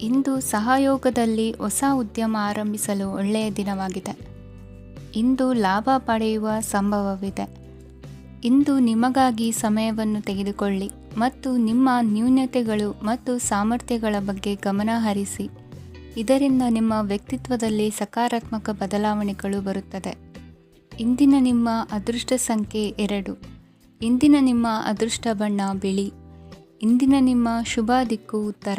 ಇಂದು ಸಹಯೋಗದಲ್ಲಿ ಹೊಸ ಉದ್ಯಮ ಆರಂಭಿಸಲು ಒಳ್ಳೆಯ ದಿನವಾಗಿದೆ. ಇಂದು ಲಾಭ ಪಡೆಯುವ ಸಂಭವವಿದೆ. ಇಂದು ನಿಮಗಾಗಿ ಸಮಯವನ್ನು ತೆಗೆದುಕೊಳ್ಳಿ ಮತ್ತು ನಿಮ್ಮ ನ್ಯೂನತೆಗಳು ಮತ್ತು ಸಾಮರ್ಥ್ಯಗಳ ಬಗ್ಗೆ ಗಮನ ಹರಿಸಿ. ಇದರಿಂದ ನಿಮ್ಮ ವ್ಯಕ್ತಿತ್ವದಲ್ಲಿ ಸಕಾರಾತ್ಮಕ ಬದಲಾವಣೆಗಳು ಬರುತ್ತದೆ. ಇಂದಿನ ನಿಮ್ಮ ಅದೃಷ್ಟ ಸಂಖ್ಯೆ 2. ಇಂದಿನ ನಿಮ್ಮ ಅದೃಷ್ಟ ಬಣ್ಣ ಬಿಳಿ. ಇಂದಿನ ನಿಮ್ಮ ಶುಭ ದಿಕ್ಕು ಉತ್ತರ.